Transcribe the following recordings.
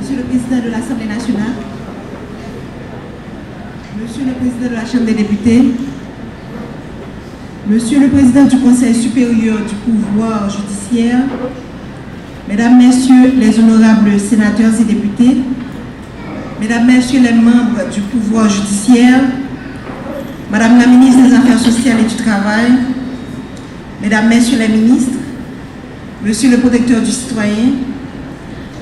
Monsieur le Président de l'Assemblée nationale, Monsieur le Président de la Chambre des députés, Monsieur le Président du Conseil supérieur du pouvoir judiciaire, Mesdames, Messieurs les honorables sénateurs et députés, Mesdames, Messieurs les membres du pouvoir judiciaire, Madame la ministre des Affaires sociales et du Travail, Mesdames, Messieurs les ministres, Monsieur le protecteur du citoyen,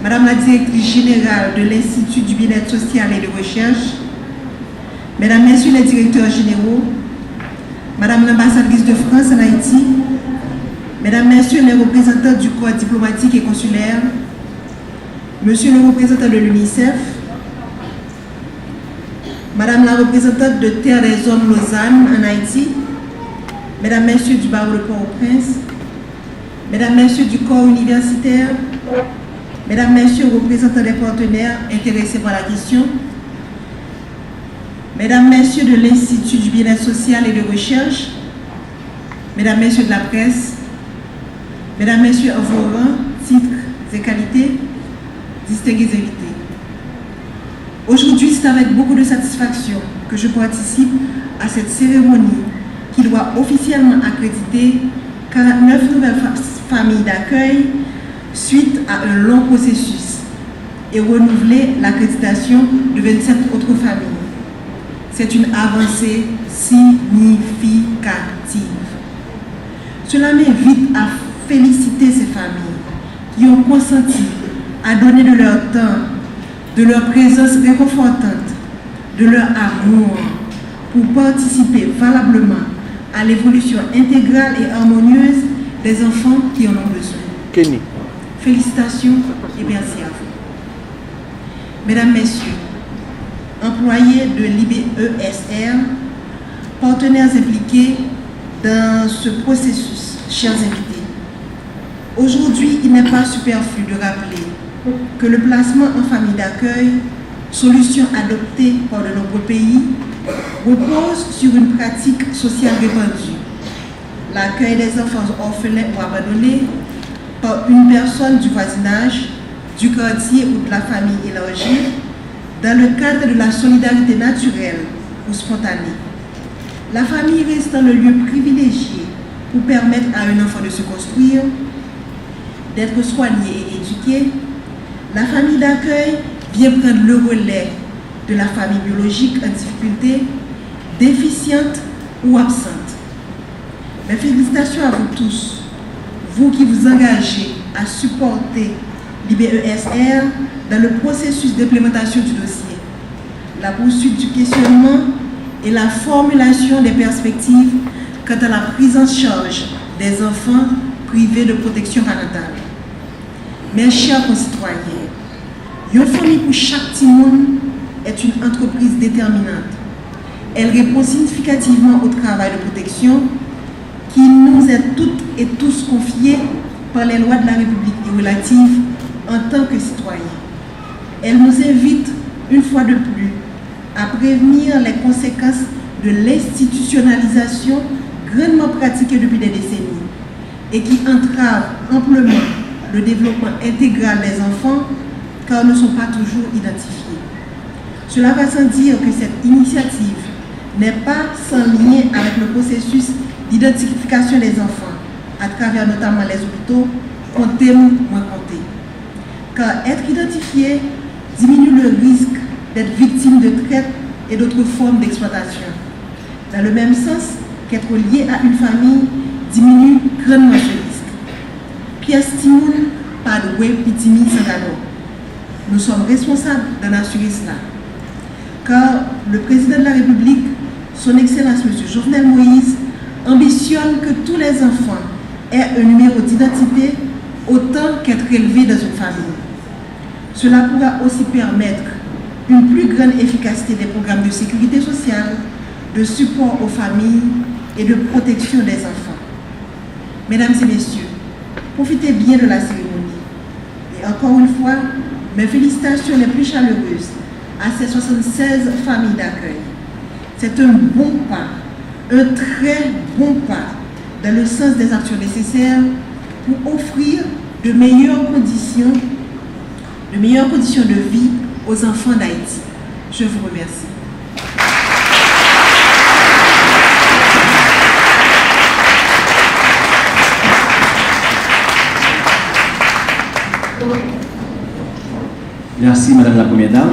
Madame la directrice générale de l'Institut du bien-être social et de recherche, Mesdames, Messieurs les directeurs généraux, Madame l'ambassadrice de France en Haïti, Mesdames, Messieurs les représentants du corps diplomatique et consulaire, Monsieur le représentant de l'UNICEF, Madame la représentante de Terre des Hommes Lausanne en Haïti, Mesdames, Messieurs du barreau de Port-au-Prince, Mesdames, Messieurs du corps universitaire, Mesdames, Messieurs représentants des partenaires intéressés par la question, Mesdames, Messieurs de l'Institut du bien-être social et de recherche, Mesdames, Messieurs de la presse, Mesdames, Messieurs en vos rangs, titres et qualités, distingués invités. Aujourd'hui, c'est avec beaucoup de satisfaction que je participe à cette cérémonie qui doit officiellement accréditer 49 nouvelles familles d'accueil suite à un long processus et renouveler l'accréditation de 27 autres familles. C'est une avancée significative. Cela m'invite à féliciter ces familles qui ont consenti à donner de leur temps, de leur présence réconfortante, de leur amour pour participer valablement à l'évolution intégrale et harmonieuse des enfants qui en ont besoin. Kenny. Félicitations et merci à vous. Mesdames, Messieurs, employés de l'IBESR, partenaires impliqués dans ce processus, chers invités, aujourd'hui, il n'est pas superflu de rappeler que le placement en famille d'accueil, solution adoptée par de nombreux pays, repose sur une pratique sociale répandue. L'accueil des enfants orphelins ou abandonnés par une personne du voisinage, du quartier ou de la famille élargie, dans le cadre de la solidarité naturelle ou spontanée. La famille restant le lieu privilégié pour permettre à un enfant de se construire, d'être soigné et éduqué. La famille d'accueil vient prendre le relais de la famille biologique en difficulté, déficiente ou absente. Mes félicitations à vous tous, vous qui vous engagez à supporter l'IBESR dans le processus d'implémentation du dossier, la poursuite du questionnement et la formulation des perspectives quant à la prise en charge des enfants privés de protection parentale. Mes chers concitoyens, une famille pour chaque petit monde est une entreprise déterminante. Elle répond significativement au travail de protection qui nous est toutes et tous confié par les lois de la République et relatives en tant que citoyens. Elle nous invite, une fois de plus, à prévenir les conséquences de l'institutionnalisation grandement pratiquée depuis des décennies et qui entrave amplement le développement intégral des enfants car ne sont pas toujours identifiés. Cela va sans dire que cette initiative n'est pas sans lien avec le processus d'identification des enfants à travers notamment les hôpitaux, comptés ou moins comptés. Car être identifié diminue le risque d'être victime de traite et d'autres formes d'exploitation. Dans le même sens qu'être lié à une famille diminue grandement ce risque. Pièce Timoun, pas de web pitimi sangano. Nous sommes responsables d'en assurer cela. Car le président de la République, son Excellence M. Jovenel Moïse, ambitionne que tous les enfants aient un numéro d'identité autant qu'être élevés dans une famille. Cela pourra aussi permettre une plus grande efficacité des programmes de sécurité sociale, de support aux familles et de protection des enfants. Mesdames et messieurs, profitez bien de la cérémonie. Et encore une fois, mes félicitations les plus chaleureuses à ces 76 familles d'accueil. C'est un bon pas, un très bon pas dans le sens des actions nécessaires pour offrir de meilleures conditions de meilleures conditions de vie aux enfants d'Haïti. Je vous remercie. Merci Madame la Première Dame.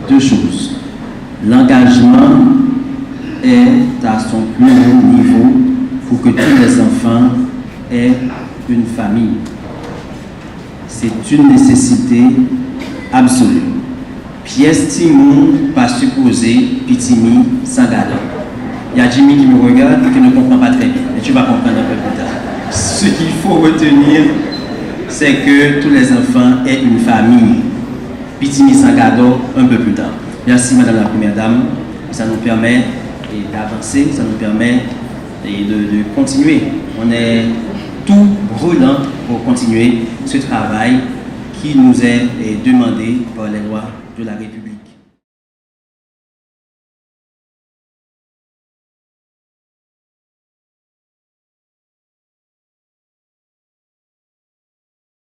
Deux choses. L'engagement est à son plus haut niveau pour que tous les enfants aient une famille. C'est une nécessité absolue. Pièce Timon pas supposé Pitimi Sangada. Il y a Jimmy qui me regarde et qui ne comprend pas très bien, mais tu vas comprendre un peu plus tard. Ce qu'il faut retenir, c'est que tous les enfants aient une famille. Pitimi Sangado un peu plus tard. Merci Madame la Première Dame. Ça nous permet d'avancer, ça nous permet de continuer. On est tout brûlant pour continuer ce travail qui nous est demandé par les lois de la République.